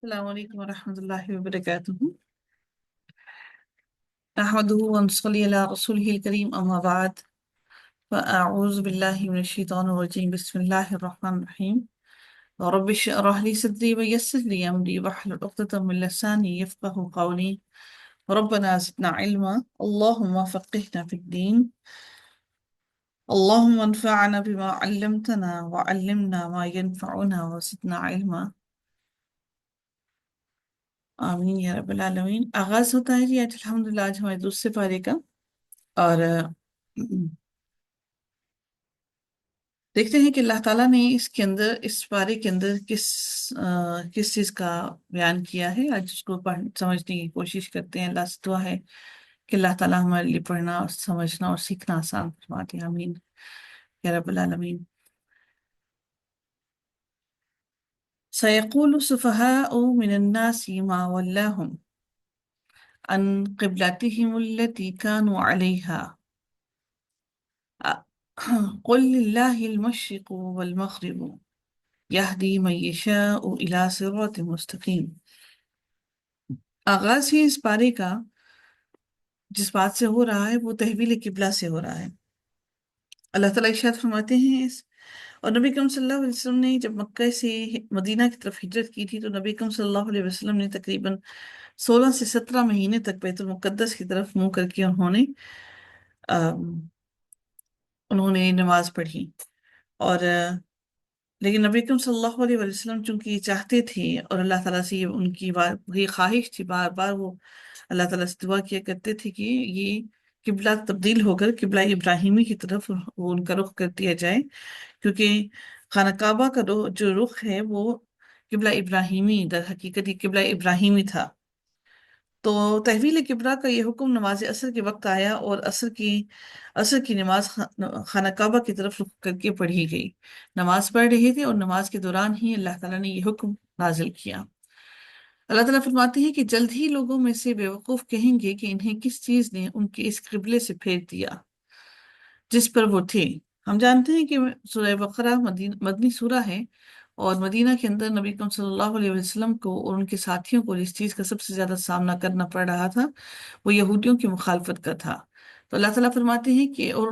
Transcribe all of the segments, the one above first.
السلام علیکم ورحمۃ اللہ وبرکاتہ۔ نحمده ونصلي على رسوله الكريم اما بعد، فاعوذ باللہ من الشیطان الرجیم، بسم اللہ الرحمن الرحیم۔ رب اشرح لي صدری ويسر لي امری واحلل عقدۃ من لسانی یفقهوا قولی۔ ربنا زدنا علما، اللهم فقهنا في الدين، اللهم انفعنا بما علمتنا وعلمنا ما ينفعنا وزدنا علما، آمین یا رب العالمین۔ آغاز ہوتا ہے جی آج الحمدللہ، آج ہمارے دوسرے پارے کا، اور دیکھتے ہیں کہ اللہ تعالیٰ نے اس کے اندر، اس پارے کے اندر کس چیز کا بیان کیا ہے۔ آج اس کو سمجھنے کی کوشش کرتے ہیں۔ اللہ سے دعا ہے کہ اللہ تعالیٰ ہمارے لیے پڑھنا اور سمجھنا اور سیکھنا آسان فرما دے، آمین یا رب العالمین۔ سيقول السفهاء من الناس ما ولاهم عن قبلتهم التي كانوا عليها قل لله المشرق والمغرب يهدي من يشاء إلى صراط مستقيم۔ آغاز ہی اس پارے کا جس بات سے ہو رہا ہے وہ تحویل قبلہ سے ہو رہا ہے۔ اللہ تعالیٰ ارشاد فرماتے ہیں اور نبی اکرم صلی اللہ علیہ وسلم نے جب مکہ سے مدینہ کی طرف ہجرت کی تھی تو نبی اکرم صلی اللہ علیہ وسلم نے تقریباً 16 سے 17 مہینے تک بیت المقدس کی طرف منہ کر کے انہوں نے نماز پڑھی، اور لیکن نبی اکرم صلی اللہ علیہ وسلم چونکہ یہ چاہتے تھے اور اللہ تعالیٰ سے ان کی یہ خواہش تھی، بار بار وہ اللہ تعالیٰ سے دعا کیا کرتے تھے کہ یہ قبلہ تبدیل ہو کر قبلہ ابراہیمی کی طرف وہ ان کا رخ کر دیا جائے، کیونکہ خانہ کعبہ کا جو رخ ہے وہ قبلہ ابراہیمی، در حقیقت یہ قبلہ ابراہیمی تھا۔ تو تحویل قبلہ کا یہ حکم نماز عصر کے وقت آیا، اور عصر کی نماز خانہ کعبہ کی طرف رخ کر کے پڑھی گئی۔ نماز پڑھ رہے تھے اور نماز کے دوران ہی اللہ تعالیٰ نے یہ حکم نازل کیا۔ اللہ تعالیٰ فرماتے ہیں کہ جلد ہی لوگوں میں سے بیوقوف کہیں گے کہ انہیں کس چیز نے ان کے اس قبلے سے پھیر دیا جس پر وہ تھے۔ ہم جانتے ہیں کہ سورہ بقرہ مدنی سورہ ہے، اور مدینہ کے اندر نبی اکرم صلی اللہ علیہ وسلم کو اور ان کے ساتھیوں کو جس چیز کا سب سے زیادہ سامنا کرنا پڑ رہا تھا وہ یہودیوں کی مخالفت کا تھا۔ تو اللہ تعالیٰ فرماتے ہیں کہ اور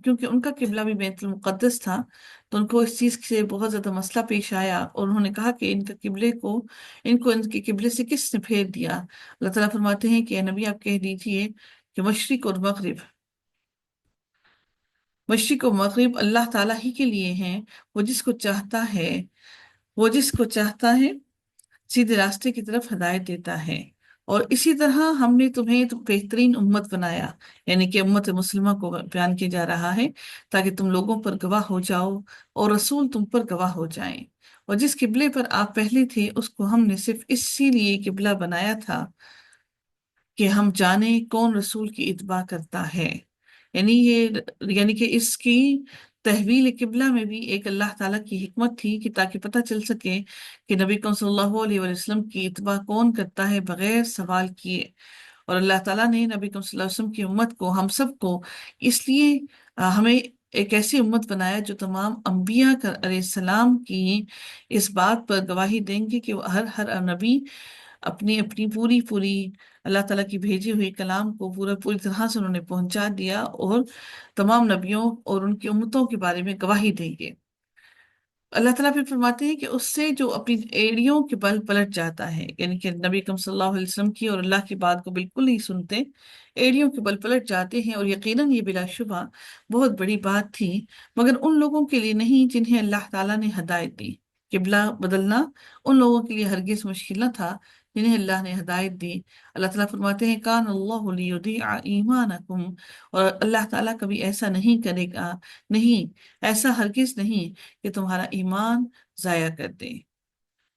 کیونکہ ان کا قبلہ بھی بیت المقدس تھا تو ان کو اس چیز سے بہت زیادہ مسئلہ پیش آیا، اور انہوں نے کہا کہ ان کے قبلے سے کس نے پھیر دیا۔ اللہ تعالیٰ فرماتے ہیں کہ اے نبی آپ کہہ دیجئے کہ مشرق و مغرب اللہ تعالیٰ ہی کے لیے ہیں، وہ جس کو چاہتا ہے سیدھے راستے کی طرف ہدایت دیتا ہے، اور اسی طرح ہم نے تمہیں بہترین امت بنایا، یعنی کہ امت مسلمہ کو بیان کیا جا رہا ہے، تاکہ تم لوگوں پر گواہ ہو جاؤ اور رسول تم پر گواہ ہو جائیں۔ اور جس قبلے پر آپ پہلے تھے اس کو ہم نے صرف اسی لیے قبلہ بنایا تھا کہ ہم جانیں کون رسول کی اتباع کرتا ہے۔ یعنی کہ اس کی تحویل قبلہ میں بھی ایک اللہ تعالیٰ کی حکمت تھی کہ تاکہ پتہ چل سکے کہ نبی اکرم صلی اللہ علیہ وسلم کی اتباع کون کرتا ہے بغیر سوال کیے۔ اور اللہ تعالیٰ نے نبی اکرم صلی اللہ علیہ وسلم کی امت کو، ہم سب کو، اس لیے ہمیں ایک ایسی امت بنایا جو تمام انبیاء علیہ السلام کی اس بات پر گواہی دیں گے کہ ہر نبی اپنی پوری اللہ تعالیٰ کی بھیجی ہوئی کلام کو پوری طرح سے انہوں نے پہنچا دیا، اور تمام نبیوں اور ان کی امتوں کے بارے میں گواہی دیں گے۔ اللہ تعالیٰ پھر فرماتے ہیں کہ اس سے جو اپنی ایڑیوں کے بل پلٹ جاتا ہے، یعنی کہ نبی اکرم صلی اللہ علیہ وسلم کی اور اللہ کی بات کو بالکل نہیں سنتے، ایڑیوں کے بل پلٹ جاتے ہیں، اور یقیناً یہ بلا شبہ بہت بڑی بات تھی، مگر ان لوگوں کے لیے نہیں جنہیں اللہ تعالیٰ نے ہدایت دی۔ قبلہ بدلنا ان لوگوں کے لیے ہرگز مشکل نہ تھا جنہیں اللہ نے ہدایت دی۔ اللہ تعالیٰ فرماتے ہیں کان اللہ لیضیع ایمانکم، اور اللہ تعالیٰ کبھی ایسا نہیں کرے گا، نہیں، ایسا ہرگز نہیں کہ تمہارا ایمان ضائع کر دے۔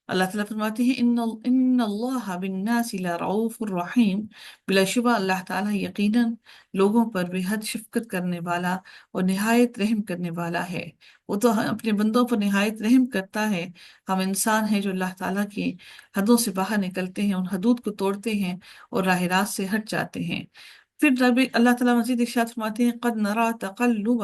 اللہ تعالیٰ فرماتے ہیں ان اللہ بالناس لرؤوف الرحیم، بلا شبہ اللہ تعالیٰ یقیناً لوگوں پر بے حد شفقت کرنے والا اور نہایت رحم کرنے والا ہے۔ وہ تو اپنے بندوں پر نہایت رحم کرتا ہے، ہم انسان ہیں جو اللہ تعالیٰ کی حدوں سے باہر نکلتے ہیں، ان حدود کو توڑتے ہیں اور راہ راست سے ہٹ جاتے ہیں۔ پھر اللہ تعالیٰ مزید ارشاد فرماتے ہیں قد نرى تقلب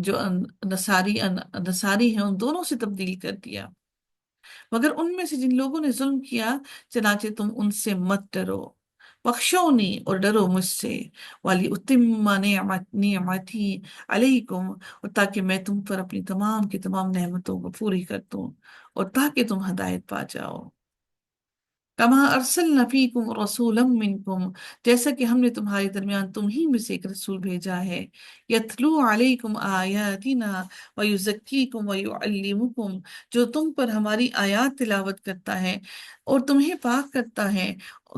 جو نصاری ہیں ان دونوں سے تبدیل کر دیا۔ مگر ان میں سے جن لوگوں نے ظلم کیا، چنانچہ تم ان سے مت ڈرو، بخشونی اور ڈرو مجھ سے، والی اتم نعمتی علیکم، اور تاکہ میں تم پر اپنی تمام کی تمام نعمتوں کو پوری کر دوں، اور تاکہ تم ہدایت پا جاؤ۔ کما ارسلنا فیکم رسولا منکم، جیسا کہ ہم نے تمہارے درمیان تم ہی میں سے ایک رسول بھیجا ہے، یتلو علیکم آیاتنا ویزکیکم ویعلمکم، جو تم پر ہماری آیات تلاوت کرتا ہے اور تمہیں پاک کرتا ہے،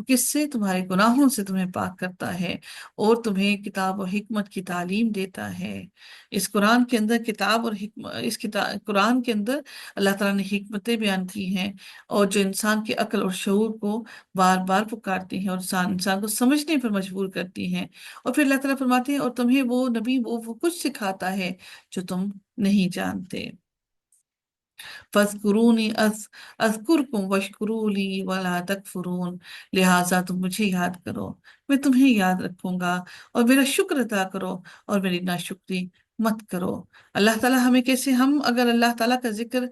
کس سے؟ تمہارے گناہوں سے تمہیں پاک کرتا ہے، اور تمہیں کتاب و حکمت کی تعلیم دیتا ہے۔ اس قرآن کے اندر کتاب اور قرآن کے اندر اللہ تعالیٰ نے حکمتیں بیان کی ہیں، اور جو انسان کی عقل اور شعور کو بار بار پکارتی ہیں اور انسان کو سمجھنے پر مجبور کرتی ہیں۔ اور پھر اللہ تعالیٰ فرماتے ہیں اور تمہیں وہ نبی وہ کچھ سکھاتا ہے جو تم نہیں جانتے۔ فَاذْكُرُونِي اذْكُرْكُمْ وَاشْكُرُوا لِي وَلَا تَكْفُرُونَ، لہٰذا تم مجھے یاد کرو، میں تمہیں یاد رکھوں گا، اور میرا شکر ادا کرو اور میری ناشکری مت کرو۔ اللہ تعالیٰ ہمیں کیسے، ہم اگر اللہ تعالیٰ کا ذکر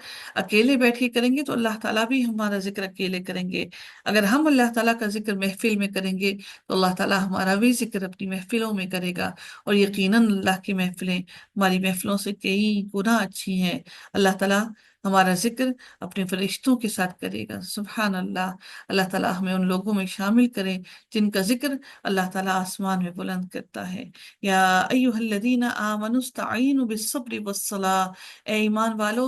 اکیلے بیٹھ کے کریں گے تو اللہ تعالیٰ بھی ہمارا ذکر اکیلے کریں گے، اگر ہم اللہ تعالیٰ کا ذکر محفل میں کریں گے تو اللہ تعالیٰ ہمارا بھی ذکر اپنی محفلوں میں کرے گا، اور یقیناً اللہ کی محفلیں ہماری محفلوں سے کئی گنا اچھی ہیں۔ اللہ تعالیٰ ہمارا ذکر اپنے فرشتوں کے ساتھ کرے گا، سبحان اللہ۔ اللہ تعالیٰ ہمیں ان لوگوں میں شامل کرے جن کا ذکر اللہ تعالیٰ آسمان میں بلند کرتا ہے۔ یا ایہا الذین آمنوا استعینوا بالصبر والصلاۃ، اے ایمان والو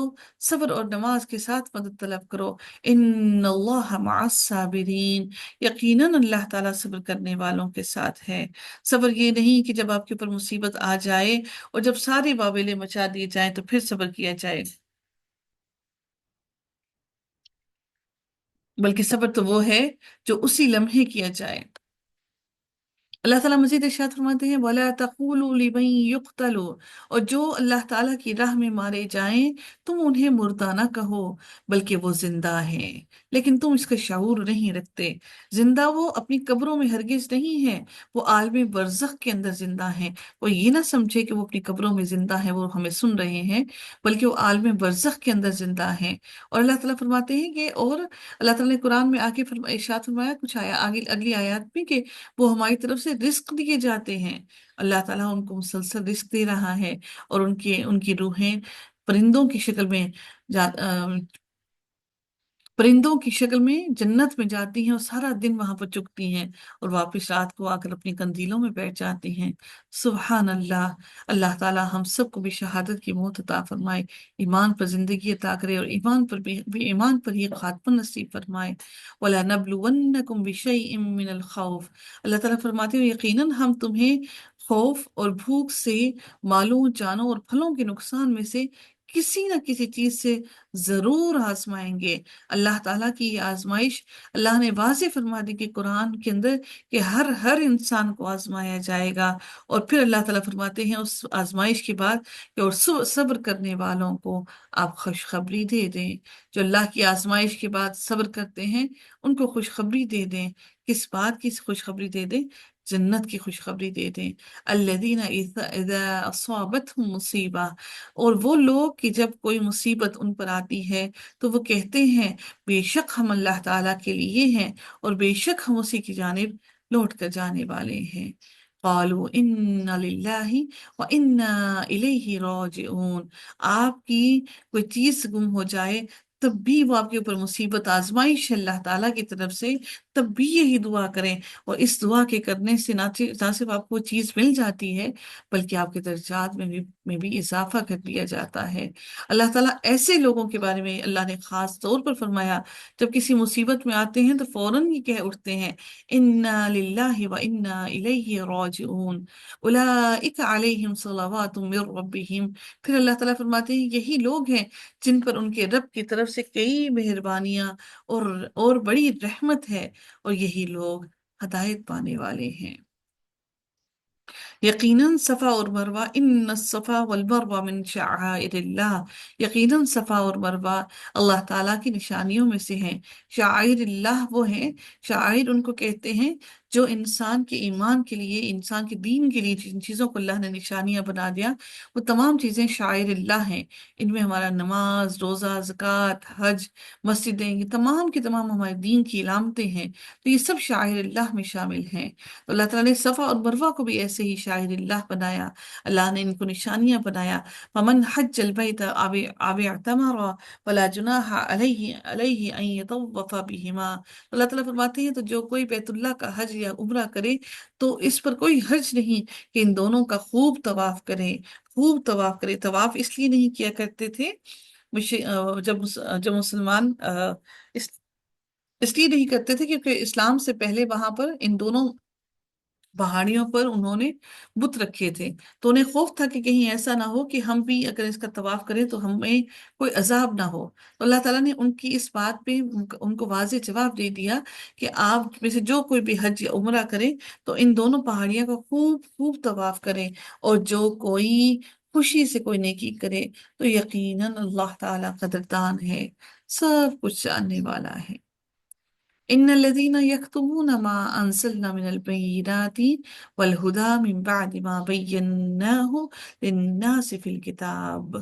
صبر اور نماز کے ساتھ مدد طلب کرو، ان اللہ مع الصابرین، یقیناً اللہ تعالیٰ صبر کرنے والوں کے ساتھ ہے۔ صبر یہ نہیں کہ جب آپ کے اوپر مصیبت آ جائے اور جب سارے واویلے مچا دیے جائیں تو پھر صبر کیا جائے، بلکہ صبر تو وہ ہے جو اسی لمحے کیا جائے۔ اللہ تعالیٰ مزید ارشاد فرماتے ہیں وَلَا تَقُولُوا لِمَن يُقْتَلُ، اور جو اللہ تعالیٰ کی راہ میں مارے جائیں تم انہیں مردہ نہ کہو بلکہ وہ زندہ ہیں، لیکن تم اس کا شعور نہیں رکھتے۔ زندہ وہ اپنی قبروں میں ہرگز نہیں ہیں، وہ عالم برزخ کے اندر زندہ ہیں۔ وہ یہ نہ سمجھے کہ وہ اپنی قبروں میں زندہ ہیں، وہ ہمیں سن رہے ہیں، بلکہ وہ عالم برزخ کے اندر زندہ ہیں۔ اور اللہ تعالیٰ فرماتے ہیں کہ اور اللہ تعالیٰ نے قرآن میں آگے ارشاد فرمایا کچھ آگے اگلی آیات میں کہ وہ ہماری طرف سے رزق دیے جاتے ہیں۔ اللہ تعالیٰ ان کو مسلسل رزق دے رہا ہے، اور ان کی روحیں پرندوں کی شکل میں پرندوں کی شکل میں جنت میں جاتی ہیں اور سارا دن وہاں پر چگتی ہیں، اور واپس رات کو آ کر اپنی قندیلوں میں بیٹھ جاتی ہیں۔ سبحان اللہ۔ اللہ تعالیٰ ہم سب کو بھی شہادت کی موت عطا فرمائے، ایمان پر زندگی عطا کرے، اور ایمان پر ہی خاتمہ نصیب فرمائے۔ وَلَنَبْلُوَنَّكُمْ بِشَيْءٍ مِّنَ الْخَوْفِ، اللہ تعالیٰ فرماتے ہیں یقیناً ہم تمہیں خوف اور بھوک سے، مالوں جانوں اور پھلوں کے نقصان میں سے کسی نہ کسی چیز سے ضرور آزمائیں گے۔ اللہ تعالیٰ کی یہ آزمائش اللہ نے واضح فرما دی کہ قرآن کے اندر کہ ہر انسان کو آزمایا جائے گا، اور پھر اللہ تعالیٰ فرماتے ہیں اس آزمائش کے بعد کہ اور صبر کرنے والوں کو آپ خوشخبری دے دیں۔ جو اللہ کی آزمائش کے بعد صبر کرتے ہیں ان کو خوشخبری دے دیں۔ کس بات کی خوشخبری دے دیں؟ جنت کی خوشخبری دے دیں۔ الذین اذا اصابتهم مصیبہ، اور وہ لوگ کہ جب کوئی مصیبت ان پر آتی ہے تو وہ کہتے ہیں بے شک ہم اللہ تعالیٰ کے لیے ہیں، اور بے شک ہم اسی کی جانب لوٹ کر جانے والے ہیں۔ قالوا انا للہ وانا الیہ راجعون، آپ کی کوئی چیز گم ہو جائے تب بھی وہ آپ کے اوپر مصیبت آزمائش ہے اللہ تعالیٰ کی طرف سے، تب بھی یہی دعا کریں، اور اس دعا کے کرنے سے نہ صرف آپ کو چیز مل جاتی ہے بلکہ آپ کے درجات میں بھی اضافہ کر دیا جاتا ہے۔ اللہ تعالیٰ ایسے لوگوں کے بارے میں اللہ نے خاص طور پر فرمایا جب کسی مصیبت میں آتے ہیں تو فوراً یہ کہہ اٹھتے ہیں انا للہ وانا الیہ راجعون اولئک علیہم صلوات من ربہم، پھر اللہ تعالیٰ فرماتے ہیں یہی لوگ ہیں جن پر ان کے رب کی طرف سے کئی مہربانیاں اور بڑی رحمت ہے، اور یہی لوگ ہدایت پانے والے ہیں۔ یقیناً صفا اور مروہ، ان الصفا والمروہ من شعائر اللہ، یقیناً صفا اور مروہ اللہ تعالیٰ کی نشانیوں میں سے ہیں۔ شعائر اللہ وہ ہیں، شعائر ان کو کہتے ہیں جو انسان کے ایمان کے لیے، انسان کے دین کے لیے جن چیزوں کو اللہ نے نشانیاں بنا دیا، وہ تمام چیزیں شاعر اللہ ہیں۔ ان میں ہمارا نماز، روزہ، زکوٰۃ، حج، مسجدیں، یہ تمام کی تمام ہمارے دین کی علامتیں ہیں، تو یہ سب شاعر اللہ میں شامل ہیں۔ تو اللہ تعالیٰ نے صفا اور مروہ کو بھی ایسے ہی شاعر اللہ بنایا، اللہ نے ان کو نشانیاں بنایا۔ فمن حج البیت او اعتمر فلا جناح علیہ ان یطوف بہما۔ اللہ تعالیٰ فرماتے ہیں تو جو کوئی بیت اللہ کا حج یا عمرہ کرے تو اس پر کوئی حرج نہیں کہ ان دونوں کا خوب طواف کرے، خوب طواف کرے۔ طواف اس لیے نہیں کیا کرتے تھے جب مسلمان اس اس لیے نہیں کرتے تھے کیونکہ اسلام سے پہلے وہاں پر ان دونوں پہاڑیوں پر انہوں نے بت رکھے تھے، تو انہیں خوف تھا کہ کہیں ایسا نہ ہو کہ ہم بھی اگر اس کا طواف کریں تو ہمیں کوئی عذاب نہ ہو۔ تو اللہ تعالیٰ نے ان کی اس بات پہ ان کو واضح جواب دے دیا کہ آپ میں سے جو کوئی بھی حج یا عمرہ کرے تو ان دونوں پہاڑیوں کا خوب خوب طواف کرے، اور جو کوئی خوشی سے کوئی نیکی کرے تو یقیناً اللہ تعالیٰ قدردان ہے، سب کچھ جاننے والا ہے۔ ان الذين يكتمون ما انزلنا من البينات والهدى من بعد ما بيناه للناس في الكتاب۔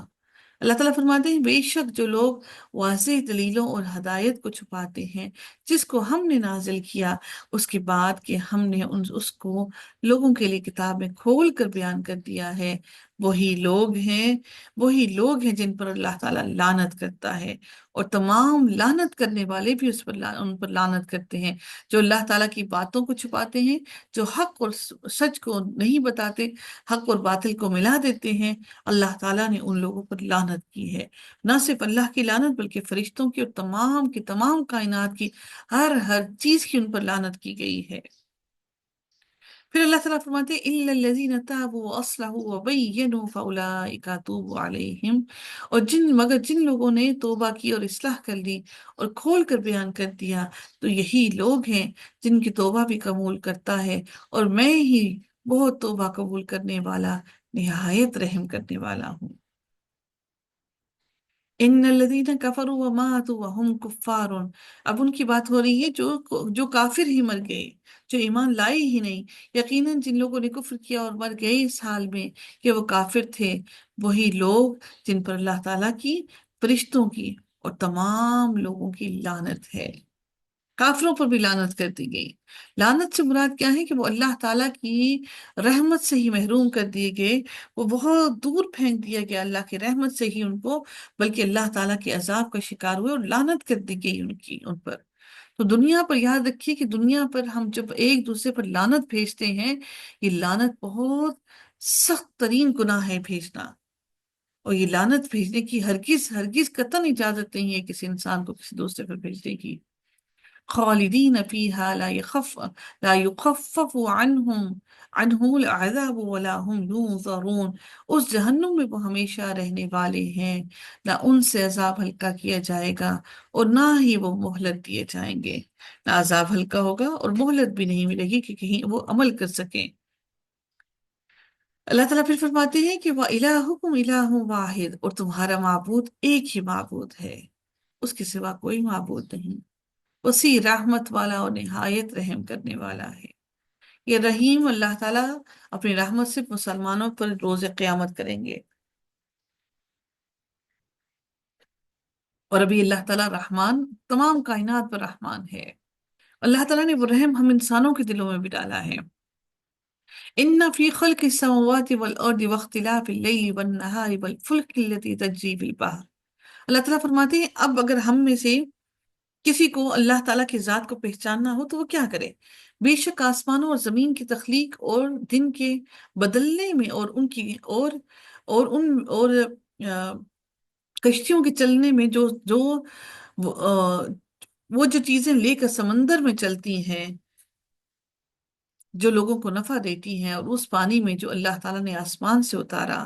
اللہ تعالیٰ فرماتے ہیں بے شک جو لوگ واضح دلیلوں اور ہدایت کو چھپاتے ہیں جس کو ہم نے نازل کیا اس کے بعد کہ ہم نے اس کو لوگوں کے لیے کتاب میں کھول کر بیان کر دیا ہے، وہی لوگ ہیں، وہی لوگ ہیں جن پر اللہ تعالیٰ لعنت کرتا ہے، اور تمام لعنت کرنے والے بھی ان پر لعنت کرتے ہیں۔ جو اللہ تعالیٰ کی باتوں کو چھپاتے ہیں، جو حق اور سچ کو نہیں بتاتے، حق اور باطل کو ملا دیتے ہیں، اللہ تعالیٰ نے ان لوگوں پر لعنت کی ہے۔ نہ صرف اللہ کی لعنت بلکہ فرشتوں کی اور تمام کی تمام کائنات کی ہر چیز کی ان پر لعنت کی گئی ہے۔ پھر اللہ تعالیٰ فرماتے ہیں اِلَّا الَّذِينَ تَابُوا وَأَصْلَحُوا وَبَيَّنُوا فَأُولَٰئِكَ أَتُوبُ عَلَيْهِمْ۔ اور مگر جن لوگوں نے توبہ کی اور اصلاح کر لی اور کھول کر بیان کر دیا تو یہی لوگ ہیں جن کی توبہ بھی قبول کرتا ہے، اور میں ہی بہت توبہ قبول کرنے والا، نہایت رحم کرنے والا ہوں۔ ان الذین کفروا وماتوا وهم کفار، اب ان کی بات ہو رہی ہے جو کافر ہی مر گئے، جو ایمان لائے ہی نہیں۔ یقیناً جن لوگوں نے کفر کیا اور مر گئے اس حال میں کہ وہ کافر تھے، وہی لوگ جن پر اللہ تعالیٰ کی، فرشتوں کی اور تمام لوگوں کی لعنت ہے۔ کافروں پر بھی لعنت کر دی گئی۔ لعنت سے مراد کیا ہے کہ وہ اللہ تعالیٰ کی رحمت سے ہی محروم کر دیے گئے، وہ بہت دور پھینک دیا گیا اللہ کی رحمت سے ہی ان کو، بلکہ اللہ تعالیٰ کے عذاب کا شکار ہوئے اور لعنت کر دی گئی ان پر۔ تو دنیا پر یاد رکھیے کہ دنیا پر ہم جب ایک دوسرے پر لعنت بھیجتے ہیں، یہ لعنت بہت سخت ترین گناہ ہے بھیجنا، اور یہ لعنت بھیجنے کی ہرگز ہرگز قطعاً اجازت نہیں ہے کسی انسان کو کسی دوسرے پر بھیجنے کی۔ خالدین فیہا لا یخفف عنہم العذاب ولا هم ینظرون، اس جہنم میں وہ ہمیشہ رہنے والے ہیں، نہ ان سے عذاب ہلکا کیا جائے گا اور نہ ہی وہ مہلت دیے جائیں گے، نہ عذاب ہلکا ہوگا اور مہلت بھی نہیں ملے گی کہ کہیں وہ عمل کر سکیں۔ اللہ تعالیٰ پھر فرماتے ہیں کہ وَإِلَٰهُكُمْ إِلَٰهٌ وَاحِدٌ، اور تمہارا معبود ایک ہی معبود ہے، اس کے سوا کوئی معبود نہیں، وسیع رحمت والا اور نہایت رحم کرنے والا ہے۔ یہ رحیم اللہ تعالیٰ اپنی رحمت سے مسلمانوں پر روز قیامت کریں گے، اور ابھی اللہ تعالیٰ رحمان، تمام کائنات پر رحمان ہے۔ اللہ تعالیٰ نے وہ رحم ہم انسانوں کے دلوں میں بھی ڈالا ہے۔ ان فی خلق السماوات والارض واختلاف اللیل والنہار والفلک التي تجری فی البحر، اللہ تعالیٰ فرماتے ہیں اب اگر ہم میں سے کسی کو اللہ تعالیٰ کی ذات کو پہچاننا ہو تو وہ کیا کرے؟ بے شک آسمانوں اور زمین کی تخلیق اور دن کے بدلنے میں اور ان کی اور آ، کشتیوں کے چلنے میں جو وہ وہ جو چیزیں لے کر سمندر میں چلتی ہیں، جو لوگوں کو نفع دیتی ہیں، اور اس پانی میں جو اللہ تعالیٰ نے آسمان سے اتارا،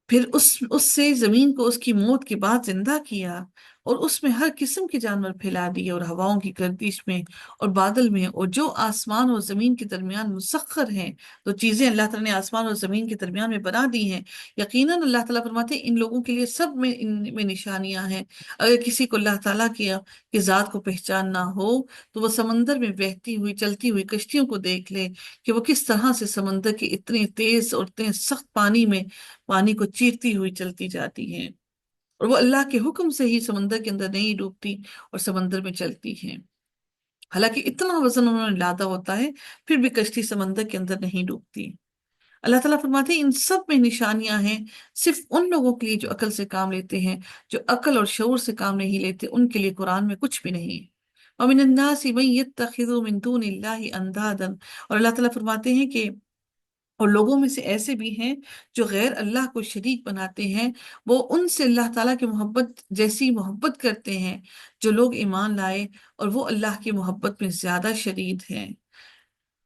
پھر اس سے زمین کو اس کی موت کے بعد زندہ کیا، اور اس میں ہر قسم کے جانور پھیلا دیے، اور ہواؤں کی گردش میں اور بادل میں، اور جو آسمان اور زمین کے درمیان مسخر ہیں، تو چیزیں اللہ تعالیٰ نے آسمان اور زمین کے درمیان میں بنا دی ہیں، یقیناً اللہ تعالیٰ فرماتے ہیں ان لوگوں کے لیے سب میں ان میں نشانیاں ہیں۔ اگر کسی کو اللہ تعالیٰ کی ذات کو پہچاننا ہو تو وہ سمندر میں بہتی ہوئی چلتی ہوئی کشتیوں کو دیکھ لے کہ وہ کس طرح سے سمندر کے اتنے تیز اور اتنے سخت پانی میں پانی کو چیرتی ہوئی چلتی جاتی ہیں، اور وہ اللہ کے حکم سے ہی سمندر کے اندر نہیں ڈوبتی اور سمندر میں چلتی ہیں۔ حالانکہ اتنا وزن انہوں نے لادا ہوتا ہے، پھر بھی کشتی سمندر کے اندر نہیں ڈوبتی۔ اللہ تعالیٰ فرماتے ہیں ان سب میں نشانیاں ہیں، صرف ان لوگوں کے لیے جو عقل سے کام لیتے ہیں، جو عقل اور شعور سے کام نہیں لیتے ان کے لیے قرآن میں کچھ بھی نہیں۔ وَمِنَ النَّاسِ مَن يَتَّخِذُ مِن دُونِ اللَّهِ أَندَادًا، اور اللہ تعالیٰ فرماتے ہیں کہ اور لوگوں میں سے ایسے بھی ہیں جو غیر اللہ کو شریک بناتے ہیں، وہ ان سے اللہ تعالیٰ کی محبت جیسی محبت کرتے ہیں جو لوگ ایمان لائے، اور وہ اللہ کی محبت میں زیادہ شدید ہیں۔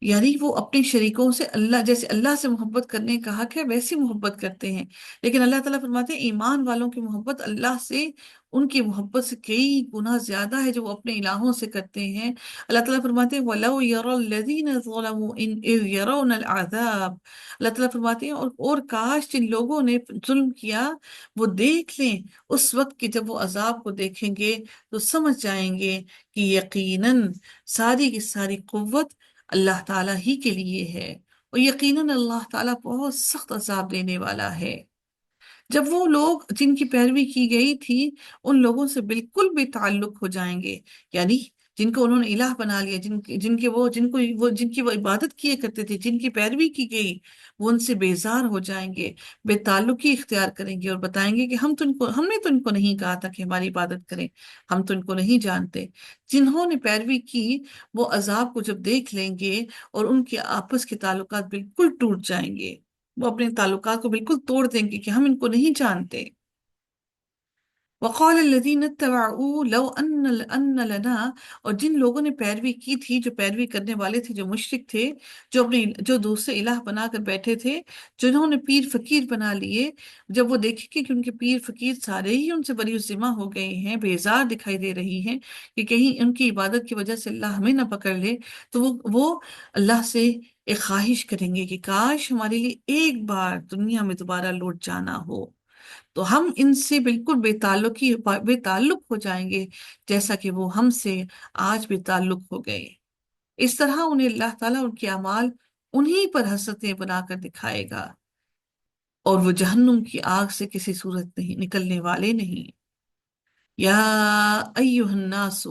یعنی وہ اپنے شریکوں سے اللہ جیسے اللہ سے محبت کرنے کا حق ہے ویسی محبت کرتے ہیں، لیکن اللہ تعالیٰ فرماتے ہیں ایمان والوں کی محبت اللہ سے ان کی محبت سے کئی گنا زیادہ ہے جو وہ اپنے الہوں سے کرتے ہیں۔ اللہ تعالیٰ فرماتے ہیں وَلَوْ يَرَى الَّذِينَ ظَلَمُوا إِذْ يَرَوْنَ الْعَذَابَ، اللہ تعالیٰ فرماتے ہیں اور کاش جن لوگوں نے ظلم کیا وہ دیکھ لیں اس وقت کہ جب وہ عذاب کو دیکھیں گے تو سمجھ جائیں گے کہ یقیناً ساری کی ساری قوت اللہ تعالیٰ ہی کے لیے ہے، اور یقیناً اللہ تعالیٰ بہت سخت عذاب دینے والا ہے۔ جب وہ لوگ جن کی پیروی کی گئی تھی ان لوگوں سے بالکل بے تعلق ہو جائیں گے، یعنی جن کو انہوں نے الہ بنا لیا، جن کی وہ عبادت کیے کرتے تھے، جن کی پیروی کی گئی، وہ ان سے بیزار ہو جائیں گے، بے تعلقی اختیار کریں گے اور بتائیں گے کہ ہم نے تو ان کو نہیں کہا تھا کہ ہماری عبادت کریں، ہم تو ان کو نہیں جانتے۔ جنہوں نے پیروی کی وہ عذاب کو جب دیکھ لیں گے اور ان کے آپس کے تعلقات بالکل ٹوٹ جائیں گے، وہ اپنے تعلقات کو بالکل توڑ دیں گے کہ ہم ان کو نہیں جانتے۔ وقال الذين اتبعوا لو ان لنا، اور جن لوگوں نے پیروی کی تھی، جو پیروی کرنے والے تھے، جو مشرک تھے، جو دوسرے الہ بنا کر بیٹھے تھے، جنہوں نے پیر فقیر بنا لیے، جب وہ دیکھیں کہ ان کے پیر فقیر سارے ہی ان سے بری الذمہ ہو گئے ہیں، بیزار دکھائی دے رہی ہیں کہ کہیں ان کی عبادت کی وجہ سے اللہ ہمیں نہ پکڑ لے، تو وہ اللہ سے ایک خواہش کریں گے کہ کاش ہمارے لیے ایک بار دنیا میں دوبارہ لوٹ جانا ہو، تو ہم ان سے بالکل بے تعلق ہو جائیں گے جیسا کہ وہ ہم سے آج بے تعلق ہو گئے۔ اس طرح انہیں اللہ تعالیٰ ان کے اعمال انہی پر حسرتیں بنا کر دکھائے گا، اور وہ جہنم کی آگ سے کسی صورت نہیں نکلنے والے نہیں۔ یا ایہا الناس،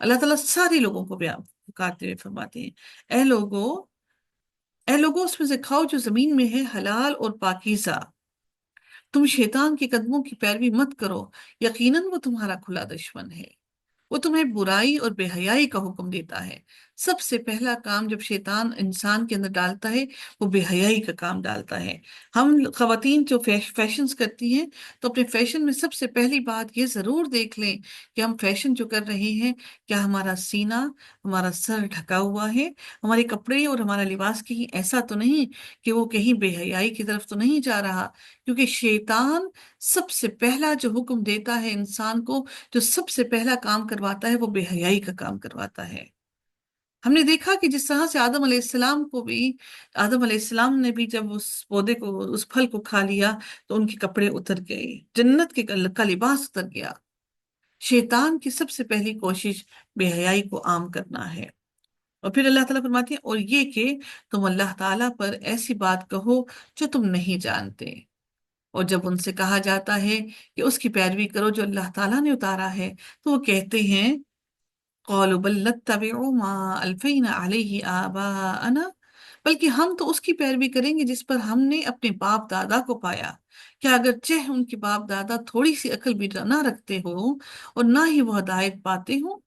اللہ تعالیٰ سارے لوگوں کو بیان پکارتے ہوئے فرماتے ہیں اے لوگوں اس میں سے کھاؤ جو زمین میں ہے حلال اور پاکیزہ، تم شیطان کے قدموں کی پیروی مت کرو، یقیناً وہ تمہارا کھلا دشمن ہے، وہ تمہیں برائی اور بے حیائی کا حکم دیتا ہے۔ سب سے پہلا کام جب شیطان انسان کے اندر ڈالتا ہے وہ بے حیائی کا کام ڈالتا ہے۔ ہم خواتین جو فیشنز کرتی ہیں تو اپنے فیشن میں سب سے پہلی بات یہ ضرور دیکھ لیں کہ ہم فیشن جو کر رہے ہیں کیا ہمارا سینہ، ہمارا سر ڈھکا ہوا ہے، ہمارے کپڑے اور ہمارا لباس کہیں ایسا تو نہیں کہ وہ کہیں بے حیائی کی طرف تو نہیں جا رہا، کیونکہ شیطان سب سے پہلا جو حکم دیتا ہے انسان کو، جو سب سے پہلا کام کرواتا ہے وہ بے حیائی کا کام کرواتا ہے۔ ہم نے دیکھا کہ جس طرح سے آدم علیہ السلام نے بھی جب اس پودے کو، اس پھل کو کھا لیا تو ان کے کپڑے اتر گئے، جنت کا لباس اتر گیا۔ شیطان کی سب سے پہلی کوشش بے حیائی کو عام کرنا ہے۔ اور پھر اللہ تعالیٰ فرماتے ہیں اور یہ کہ تم اللہ تعالیٰ پر ایسی بات کہو جو تم نہیں جانتے، اور جب ان سے کہا جاتا ہے کہ اس کی پیروی کرو جو اللہ تعالیٰ نے اتارا ہے تو وہ کہتے ہیں قالوا بل نتبع ما الفینا علیہ آباءنا، بلکہ ہم تو اس کی پیروی کریں گے جس پر ہم نے اپنے باپ دادا کو پایا۔ کیا اگرچہ ان کے باپ دادا تھوڑی سی عقل بھی نہ رکھتے ہو اور نہ ہی وہ ہدایت پاتے ہوں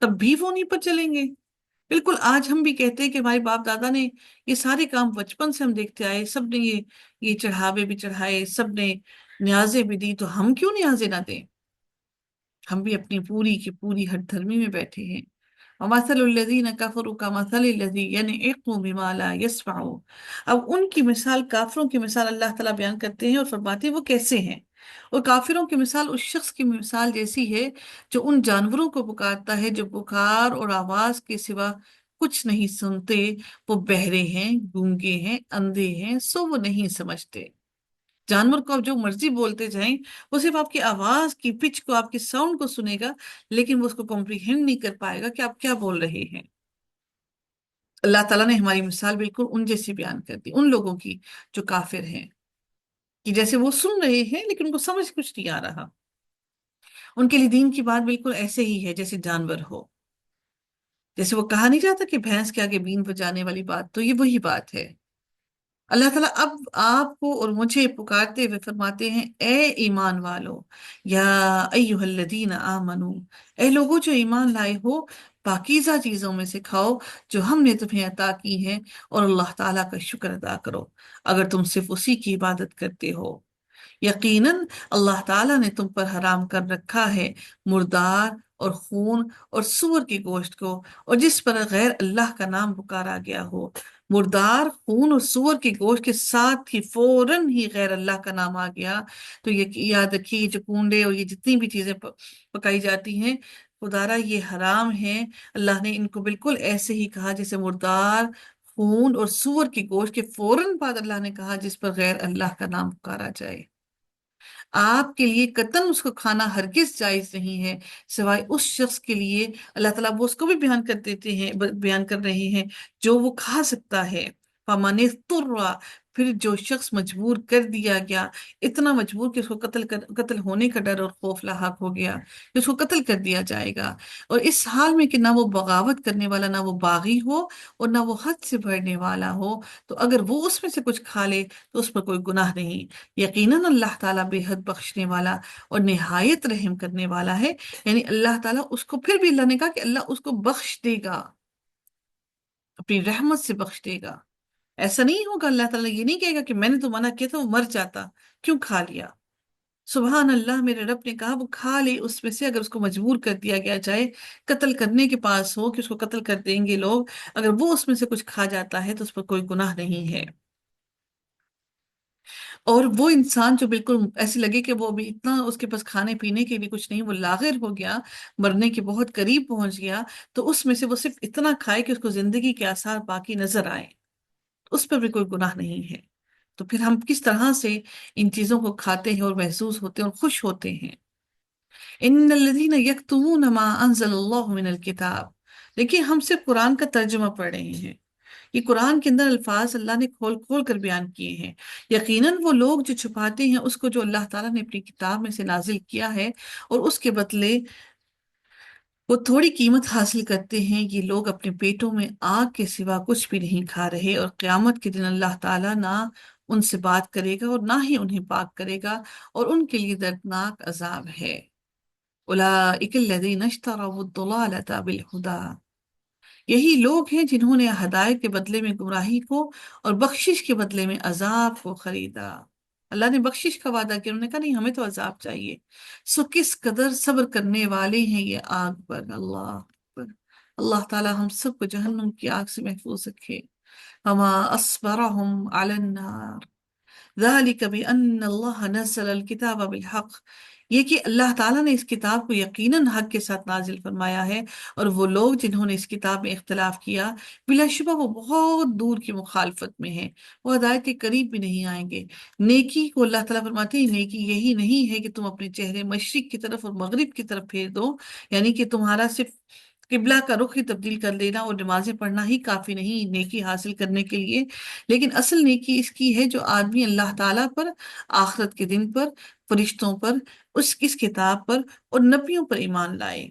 تب بھی وہ نہیں پر چلیں گے؟ بالکل آج ہم بھی کہتے ہیں کہ ہمارے باپ دادا نے یہ سارے کام بچپن سے ہم دیکھتے آئے، سب نے یہ چڑھاوے بھی چڑھائے، سب نے نیازیں بھی دی، تو ہم کیوں نیازیں نہ دیں؟ ہم بھی اپنی پوری کی پوری ہٹ دھرمی میں بیٹھے ہیں۔ وَمَثَلُ الَّذِينَ كَفَرُوا كَمَثَلِ الَّذِي يَنْعِقُ بِمَا لَا يَسْمَعُ، اب ان کی مثال، کافروں کی مثال اللہ تعالیٰ بیان کرتے ہیں اور فرماتے ہیں وہ کیسے ہیں؟ اور کافروں کی مثال اس شخص کی مثال جیسی ہے جو ان جانوروں کو پکارتا ہے جو پکار اور آواز کے سوا کچھ نہیں سنتے، وہ بہرے ہیں، گونگے ہیں، اندھے ہیں، سو وہ نہیں سمجھتے۔ جانور کو آپ جو مرضی بولتے جائیں، وہ صرف آپ کی آواز کی پچ کو، آپ کی ساؤنڈ کو سنے گا، لیکن وہ اس کو کمپریہینڈ نہیں کر پائے گا کہ آپ کیا بول رہے ہیں۔ اللہ تعالیٰ نے ہماری مثال بالکل ان جیسی بیان کر دی، ان لوگوں کی جو کافر ہیں، کہ جیسے وہ سن رہے ہیں لیکن ان کو سمجھ کچھ نہیں آ رہا۔ ان کے لیے دین کی بات بالکل ایسے ہی ہے جیسے جانور ہو۔ جیسے وہ کہا نہیں جاتا کہ بھینس کے آگے بین بجانے والی بات، تو یہ وہی بات ہے۔ اللہ تعالیٰ اب آپ کو اور مجھے پکارتے ہوئے فرماتے ہیں، اے ایمان والو، یا ایہا الذین آمنو، اے لوگوں جو ایمان لائے ہو، پاکیزہ چیزوں میں سے کھاؤ جو ہم نے تمہیں عطا کی ہیں، اور اللہ تعالیٰ کا شکر ادا کرو اگر تم صرف اسی کی عبادت کرتے ہو۔ یقیناً اللہ تعالیٰ نے تم پر حرام کر رکھا ہے مردار اور خون اور سور کے گوشت کو، اور جس پر غیر اللہ کا نام پکارا گیا ہو۔ مردار، خون اور سور کے گوشت کے ساتھ ہی فوراً ہی غیر اللہ کا نام آ گیا، تو یہ یاد رکھیے، یہ جو کنڈے اور یہ جتنی بھی چیزیں پکائی جاتی ہیں، خدارا یہ حرام ہیں۔ اللہ نے ان کو بالکل ایسے ہی کہا جیسے مردار، خون اور سور کے گوشت کے فوراً بعد اللہ نے کہا جس پر غیر اللہ کا نام پکارا جائے۔ آپ کے لیے قطعاً اس کو کھانا ہرگز جائز نہیں ہے، سوائے اس شخص کے لیے، اللہ تعالیٰ وہ اس کو بھی بیان کر دیتے ہیں، بیان کر رہے ہیں، جو وہ کھا سکتا ہے۔ فَمَنِ اضْطُرَّ، پھر جو شخص مجبور کر دیا گیا، اتنا مجبور کہ اس کو قتل ہونے کا ڈر اور خوف لاحق ہو گیا کہ اس کو قتل کر دیا جائے گا، اور اس حال میں کہ نہ وہ بغاوت کرنے والا، نہ وہ باغی ہو، اور نہ وہ حد سے بڑھنے والا ہو، تو اگر وہ اس میں سے کچھ کھا لے تو اس پر کوئی گناہ نہیں۔ یقیناً اللہ تعالیٰ بے حد بخشنے والا اور نہایت رحم کرنے والا ہے۔ یعنی اللہ تعالیٰ اس کو، پھر بھی اللہ نے کہا کہ اللہ اس کو بخش دے گا، اپنی رحمت سے بخش دے گا۔ ایسا نہیں ہوگا، اللہ تعالیٰ یہ نہیں کہے گا کہ میں نے تو منع کیا تھا وہ مر جاتا، کیوں کھا لیا۔ سبحان اللہ، میرے رب نے کہا وہ کھا لے اس میں سے، اگر اس کو مجبور کر دیا گیا، چاہے قتل کرنے کے پاس ہو کہ اس کو قتل کر دیں گے لوگ، اگر وہ اس میں سے کچھ کھا جاتا ہے تو اس پر کوئی گناہ نہیں ہے۔ اور وہ انسان جو بالکل ایسے لگے کہ وہ ابھی اتنا اس کے پاس کھانے پینے کے لیے کچھ نہیں، وہ لاغر ہو گیا، مرنے کے بہت قریب پہنچ گیا، تو اس میں سے وہ صرف اتنا کھائے کہ اس کو زندگی کے آثار باقی نظر آئے، اس پر بھی کوئی گناہ نہیں ہے۔ تو پھر ہم کس طرح سے ان چیزوں کو کھاتے ہیں اور محسوس ہوتے ہیں اور خوش ہوتے ہیں۔ ان الذین یکتمون ما انزل اللہ من الکتاب، دیکھیے ہم صرف قرآن کا ترجمہ پڑھ رہے ہیں، یہ قرآن کے اندر الفاظ اللہ نے کھول کھول کر بیان کیے ہیں۔ یقیناً وہ لوگ جو چھپاتے ہیں اس کو جو اللہ تعالیٰ نے اپنی کتاب میں سے نازل کیا ہے، اور اس کے بدلے وہ تھوڑی قیمت حاصل کرتے ہیں، یہ لوگ اپنے پیٹوں میں آگ کے سوا کچھ بھی نہیں کھا رہے، اور قیامت کے دن اللہ تعالیٰ نہ ان سے بات کرے گا اور نہ ہی انہیں پاک کرے گا، اور ان کے لیے دردناک عذاب ہے۔ اولئک الذین اشتروا الضلالۃ بالہدی، یہی لوگ ہیں جنہوں نے ہدایت کے بدلے میں گمراہی کو اور بخشش کے بدلے میں عذاب کو خریدا۔ اللہ نے بخشش کا وعدہ کیا، انہوں نے کہا نہیں ہمیں تو عذاب چاہیے۔ سو کس قدر صبر کرنے والے ہیں یہ آگ پر، اللہ اکبر۔ اللہ تعالی ہم سب کو جہنم کی آگ سے محفوظ رکھے۔ وما اصبرهم علی النار ذالک بأن اللہ نزل الکتاب بالحق، یہ کہ اللہ تعالیٰ نے اس کتاب کو یقیناً حق کے ساتھ نازل فرمایا ہے، اور وہ لوگ جنہوں نے اس کتاب میں اختلاف کیا، بلا شبہ وہ بہت دور کی مخالفت میں ہیں، وہ ہدایت کے قریب بھی نہیں آئیں گے۔ نیکی کو اللہ تعالیٰ فرماتے ہیں نیکی یہی نہیں ہے کہ تم اپنے چہرے مشرق کی طرف اور مغرب کی طرف پھیر دو، یعنی کہ تمہارا صرف قبلہ کا رخ ہی تبدیل کر لینا اور نمازیں پڑھنا ہی کافی نہیں نیکی حاصل کرنے کے لیے، لیکن اصل نیکی اس کی ہے جو آدمی اللہ تعالیٰ پر، آخرت کے دن پر، فرشتوں پر، اس کتاب پر اور نبیوں پر ایمان لائے۔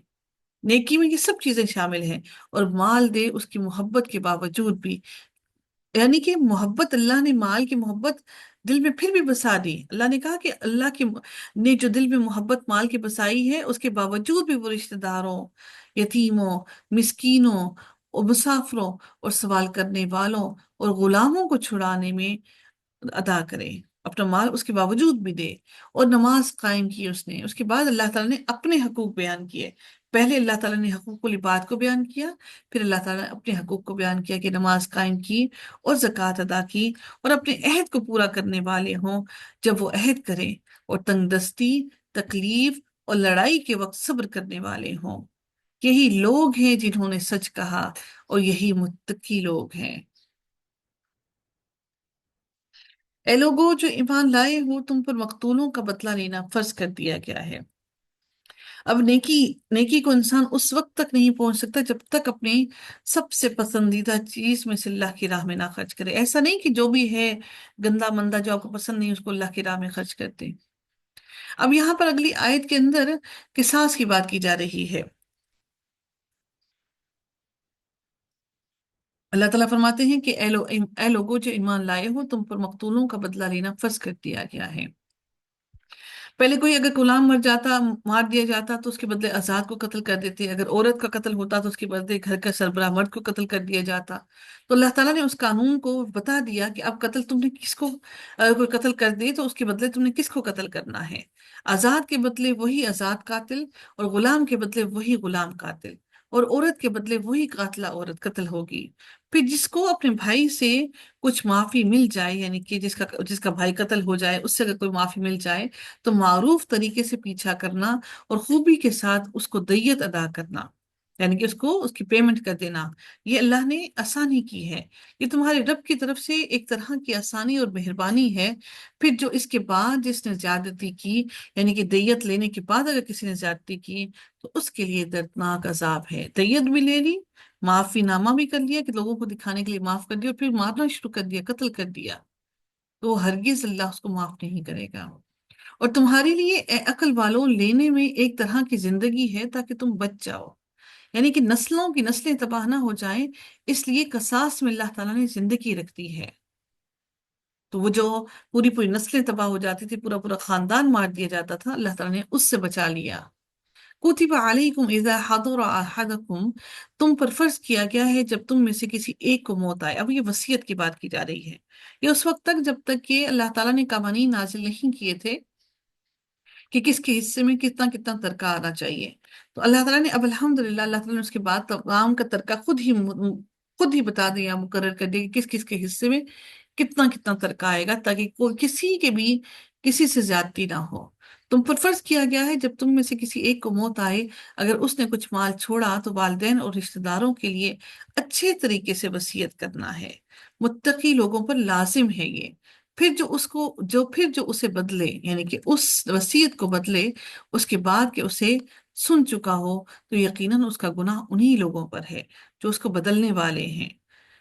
نیکی میں یہ سب چیزیں شامل ہیں، اور مال دے اس کی محبت کے باوجود بھی، یعنی کہ محبت، اللہ نے مال کی محبت دل میں پھر بھی بسا دی۔ اللہ نے کہا کہ اللہ کی نے جو دل میں محبت مال کی بسائی ہے، اس کے باوجود بھی وہ رشتہ داروں، یتیموں، مسکینوں اور مسافروں اور سوال کرنے والوں اور غلاموں کو چھڑانے میں ادا کرے، اپنا مال اس کے باوجود بھی دے، اور نماز قائم کی اس نے۔ اس کے بعد اللہ تعالیٰ نے اپنے حقوق بیان کیے، پہلے اللہ تعالیٰ نے حقوق العباد کو بیان کیا، پھر اللہ تعالیٰ نے اپنے حقوق کو بیان کیا کہ نماز قائم کی اور زکوٰۃ ادا کی، اور اپنے عہد کو پورا کرنے والے ہوں جب وہ عہد کریں، اور تنگ دستی، تکلیف اور لڑائی کے وقت صبر کرنے والے ہوں۔ یہی لوگ ہیں جنہوں نے سچ کہا، اور یہی متقی لوگ ہیں۔ اے لوگوں جو ایمان لائے ہو، تم پر مقتولوں کا بدلہ لینا فرض کر دیا گیا ہے۔ اب نیکی کو انسان اس وقت تک نہیں پہنچ سکتا جب تک اپنی سب سے پسندیدہ چیز میں سے اللہ کی راہ میں نہ خرچ کرے۔ ایسا نہیں کہ جو بھی ہے گندا مندہ جو آپ کو پسند نہیں اس کو اللہ کی راہ میں خرچ کرتے۔ اب یہاں پر اگلی آیت کے اندر قصاص کی بات کی جا رہی ہے۔ اللہ تعالیٰ فرماتے ہیں کہ اے لوگوں جو ایمان لائے ہو، تم پر مقتولوں کا بدلہ لینا فرض کر دیا گیا ہے۔ پہلے کوئی اگر غلام مر جاتا، مار دیا جاتا، تو اس کے بدلے آزاد کو قتل کر دیتے۔ اگر عورت کا قتل ہوتا تو اس کے بدلے گھر کا سربراہ مرد کو قتل کر دیا جاتا۔ تو اللہ تعالیٰ نے اس قانون کو بتا دیا کہ اب قتل تم نے کس کو، اگر کوئی قتل کر دے تو اس کے بدلے تم نے کس کو قتل کرنا ہے۔ آزاد کے بدلے وہی آزاد قاتل، اور غلام کے بدلے وہی غلام قاتل، اور عورت کے بدلے وہی قاتلہ عورت قتل ہوگی۔ پھر جس کو اپنے بھائی سے کچھ معافی مل جائے، یعنی کہ جس کا بھائی قتل ہو جائے، اس سے اگر کوئی معافی مل جائے تو معروف طریقے سے پیچھا کرنا، اور خوبی کے ساتھ اس کو دیت ادا کرنا، یعنی کہ اس کو اس کی پیمنٹ کر دینا۔ یہ اللہ نے آسانی کی ہے، یہ تمہارے رب کی طرف سے ایک طرح کی آسانی اور مہربانی ہے۔ پھر جو اس کے بعد جس نے زیادتی کی، یعنی کہ دیت لینے کے بعد اگر کسی نے زیادتی کی تو اس کے لیے دردناک عذاب ہے۔ دیت بھی لے لی، معافی نامہ بھی کر لیا کہ لوگوں کو دکھانے کے لیے معاف کر دیا، اور پھر مارنا شروع کر دیا، قتل کر دیا، تو ہرگز اللہ اس کو معاف نہیں کرے گا۔ اور تمہارے لیے اے عقل والوں لینے میں ایک طرح کی زندگی ہے تاکہ تم بچ جاؤ، یعنی کہ نسلوں کی نسلیں تباہ نہ ہو جائیں، اس لیے قصاص میں اللہ تعالیٰ نے زندگی رکھ دی ہے۔ تو وہ جو پوری پوری نسلیں تباہ ہو جاتی تھی، پورا پورا خاندان مار دیا جاتا تھا، اللہ تعالیٰ نے اس سے بچا لیا۔ کتب علیکم اذا حضر احدکم، تم پر فرض کیا گیا ہے جب تم میں سے کسی ایک کو موت آئے۔ اب یہ وصیت کی بات کی جا رہی ہے، یہ اس وقت تک جب تک کہ اللہ تعالیٰ نے قوانین نازل نہیں کیے تھے کہ کس کے حصے میں کتنا کتنا ترکہ آنا چاہیے۔ تو اللہ تعالیٰ نے اب الحمدللہ اللہ تعالیٰ نے اس کے بعد تمام کا ترکہ خود ہی بتا دیا، مقرر کر دیا کہ کس کس کے حصے میں کتنا کتنا ترکہ آئے گا، تاکہ کوئی کسی کے بھی کسی سے زیادتی نہ ہو۔ تم پر فرض کیا گیا ہے جب تم میں سے کسی ایک کو موت آئے، اگر اس نے کچھ مال چھوڑا تو والدین اور رشتہ داروں کے لیے اچھے طریقے سے وصیت کرنا ہے۔ متقی لوگوں پر لازم ہے یہ۔ پھر جو اسے بدلے، یعنی کہ اس وصیت کو بدلے اس کے بعد کہ اسے سن چکا ہو، تو یقیناً اس کا گناہ انہی لوگوں پر ہے جو اس کو بدلنے والے ہیں۔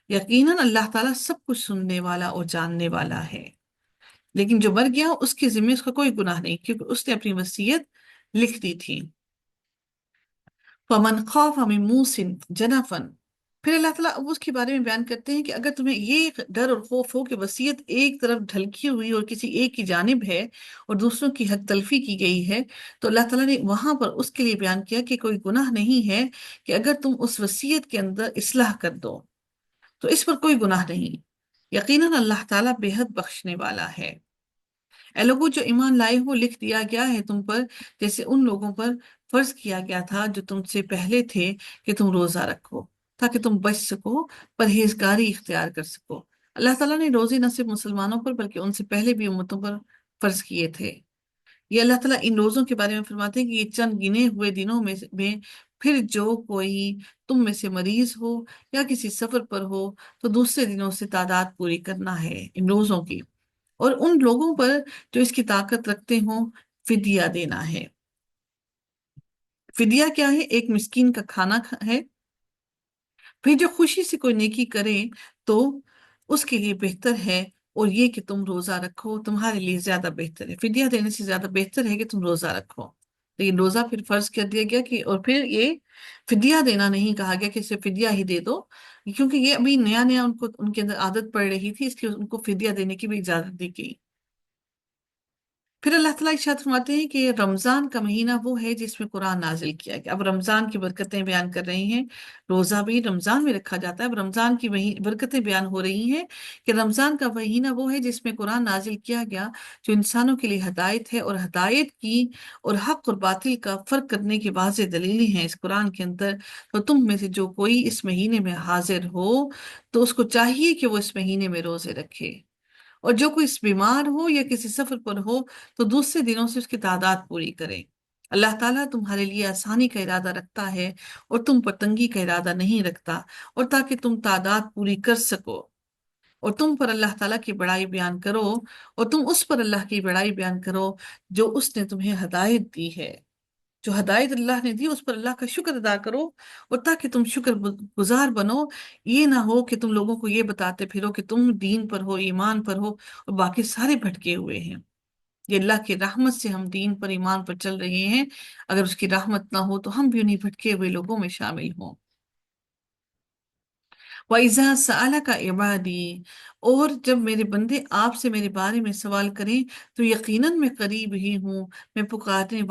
یقیناً اللہ تعالیٰ سب کچھ سننے والا اور جاننے والا ہے۔ لیکن جو مر گیا اس کے ذمہ اس کا کوئی گناہ نہیں، کیونکہ اس نے اپنی وصیت لکھ دی تھی۔ فَمَنْ خَافَ مِن مُوصٍ جَنَفًا، پھر اللہ تعالیٰ اب اس کے بارے میں بیان کرتے ہیں کہ اگر تمہیں یہ ڈر اور خوف ہو کہ وصیت ایک طرف ڈھلکی ہوئی اور کسی ایک کی جانب ہے اور دوسروں کی حق تلفی کی گئی ہے، تو اللہ تعالیٰ نے وہاں پر اس کے لیے بیان کیا کہ کوئی گناہ نہیں ہے کہ اگر تم اس وصیت کے اندر اصلاح کر دو، تو اس پر کوئی گناہ نہیں۔ یقیناً اللہ تعالیٰ بے حد بخشنے والا ہے۔ اے لوگوں جو ایمان لائے ہو، لکھ دیا گیا ہے تم پر جیسے ان لوگوں پر فرض کیا گیا تھا جو تم سے پہلے تھے، کہ تم روزہ رکھو تاکہ تم بچ سکو، پرہیزگاری اختیار کر سکو۔ اللہ تعالیٰ نے روزے نہ صرف مسلمانوں پر بلکہ ان سے پہلے بھی امتوں پر فرض کیے تھے۔ یہ اللہ تعالیٰ ان روزوں کے بارے میں فرماتے ہیں کہ یہ چند گنے ہوئے دنوں میں پھر جو کوئی تم میں سے مریض ہو یا کسی سفر پر ہو تو دوسرے دنوں سے تعداد پوری کرنا ہے ان روزوں کی، اور ان لوگوں پر جو اس کی طاقت رکھتے ہوں فدیہ دینا ہے۔ فدیہ کیا ہے؟ ایک مسکین کا کھانا ہے۔ پھر جو خوشی سے کوئی نیکی کرے تو اس کے لیے بہتر ہے، اور یہ کہ تم روزہ رکھو تمہارے لیے زیادہ بہتر ہے۔ فدیہ دینے سے زیادہ بہتر ہے کہ تم روزہ رکھو، لیکن روزہ پھر فرض کر دیا گیا کہ، اور پھر یہ فدیہ دینا نہیں کہا گیا کہ صرف فدیہ ہی دے دو، کیونکہ یہ ابھی نیا نیا ان کے اندر عادت پڑ رہی تھی، اس لیے ان کو فدیہ دینے کی بھی اجازت دی گئی۔ پھر اللہ تعالیٰ ارشاد فرماتے ہیں کہ رمضان کا مہینہ وہ ہے جس میں قرآن نازل کیا گیا۔ اب رمضان کی برکتیں بیان کر رہے ہیں، روزہ بھی رمضان میں رکھا جاتا ہے، اب رمضان کی برکتیں بیان ہو رہی ہیں کہ رمضان کا مہینہ وہ ہے جس میں قرآن نازل کیا گیا، جو انسانوں کے لیے ہدایت ہے، اور ہدایت کی اور حق اور باطل کا فرق کرنے کی واضح دلیلیں ہیں اس قرآن کے اندر۔ تو تم میں سے جو کوئی اس مہینے میں حاضر ہو تو اس کو چاہیے کہ وہ اس مہینے میں روزے رکھے، اور جو کوئی بیمار ہو یا کسی سفر پر ہو تو دوسرے دنوں سے اس کی تعداد پوری کرے۔ اللہ تعالیٰ تمہارے لیے آسانی کا ارادہ رکھتا ہے اور تم پر تنگی کا ارادہ نہیں رکھتا، اور تاکہ تم تعداد پوری کر سکو، اور تم پر اللہ تعالیٰ کی بڑائی بیان کرو، اور تم اس پر اللہ کی بڑائی بیان کرو جو اس نے تمہیں ہدایت دی ہے۔ جو ہدایت اللہ نے دی اس پر اللہ کا شکر ادا کرو، اور تاکہ تم شکر گزار بنو، یہ نہ ہو کہ تم لوگوں کو یہ بتاتے پھرو کہ تم دین پر ہو، ایمان پر ہو، اور باقی سارے بھٹکے ہوئے ہیں۔ یہ اللہ کی رحمت سے ہم دین پر ایمان پر چل رہے ہیں، اگر اس کی رحمت نہ ہو تو ہم بھی انہیں بھٹکے ہوئے لوگوں میں شامل ہوں۔ وَإِذَا سَأَلَكَ عِبَادِي، اور جب میرے بندے آپ سے میرے بارے میں سوال کریں تو یقیناً میں قریب ہی ہوں، میں پکارنے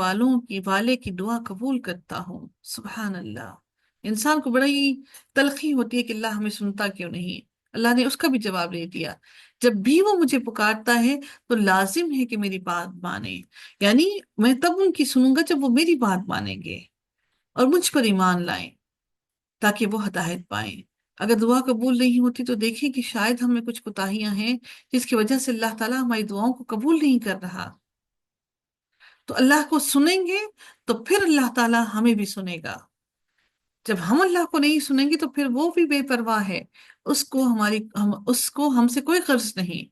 والے کی دعا قبول کرتا ہوں۔ سبحان اللہ! انسان کو بڑا ہی تلخی ہوتی ہے کہ اللہ ہمیں سنتا کیوں نہیں۔ اللہ نے اس کا بھی جواب دے دیا، جب بھی وہ مجھے پکارتا ہے تو لازم ہے کہ میری بات مانے، یعنی میں تب ان کی سنوں گا جب وہ میری بات مانیں گے اور مجھ پر ایمان لائیں، تاکہ وہ ہدایت پائیں۔ اگر دعا قبول نہیں ہوتی تو دیکھیں کہ شاید ہم میں کچھ کوتاہیاں ہیں جس کی وجہ سے اللہ تعالیٰ ہماری دعاؤں کو قبول نہیں کر رہا۔ تو اللہ کو سنیں گے تو پھر اللہ تعالیٰ ہمیں بھی سنے گا۔ جب ہم اللہ کو نہیں سنیں گے تو پھر وہ بھی بے پرواہ ہے، اس کو ہم سے کوئی غرض نہیں۔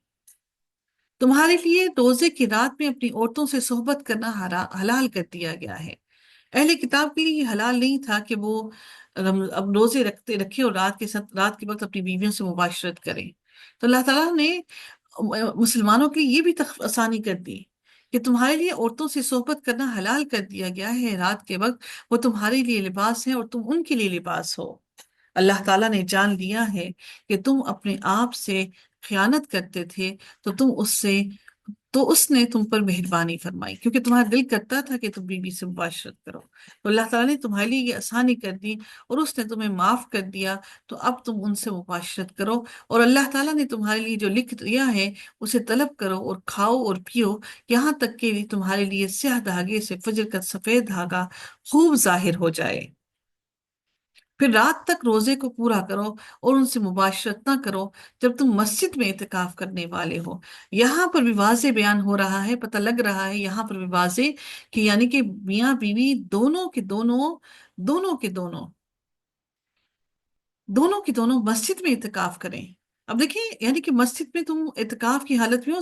تمہارے لیے روزے کی رات میں اپنی عورتوں سے صحبت کرنا حلال کر دیا گیا ہے۔ اہل کتاب کے لیے یہ حلال نہیں تھا کہ وہ اب روزے رکھے اور رات کے وقت اپنی بیویوں سے مباشرت کریں۔ تو اللہ تعالیٰ نے مسلمانوں کے لیے یہ بھی آسانی کر دی کہ تمہارے لیے عورتوں سے صحبت کرنا حلال کر دیا گیا ہے رات کے وقت، وہ تمہارے لیے لباس ہے اور تم ان کے لیے لباس ہو۔ اللہ تعالیٰ نے جان لیا ہے کہ تم اپنے آپ سے خیانت کرتے تھے، تو اس نے تم پر مہربانی فرمائی، کیونکہ تمہارا دل کرتا تھا کہ تم بیوی سے مباشرت کرو، تو اللہ تعالیٰ نے تمہارے لیے یہ آسانی کر دی اور اس نے تمہیں معاف کر دیا، تو اب تم ان سے مباشرت کرو، اور اللہ تعالیٰ نے تمہارے لیے جو لکھ دیا ہے اسے طلب کرو اور کھاؤ اور پیو، یہاں تک کہ تمہارے لیے سیاہ دھاگے سے فجر کا سفید دھاگا خوب ظاہر ہو جائے۔ پھر رات تک روزے کو پورا کرو اور ان سے مباشرت نہ کرو جب تم مسجد میں اعتکاف کرنے والے ہو۔ یہاں پر بھی واضح بیان ہو رہا ہے، پتہ لگ رہا ہے یہاں پر بھی واضح کہ یعنی کہ میاں بیوی دونوں کی دونوں مسجد میں اعتکاف کریں۔ اب دیکھیں، یعنی کہ مسجد میں تم اعتکاف کی حالت میں ہو،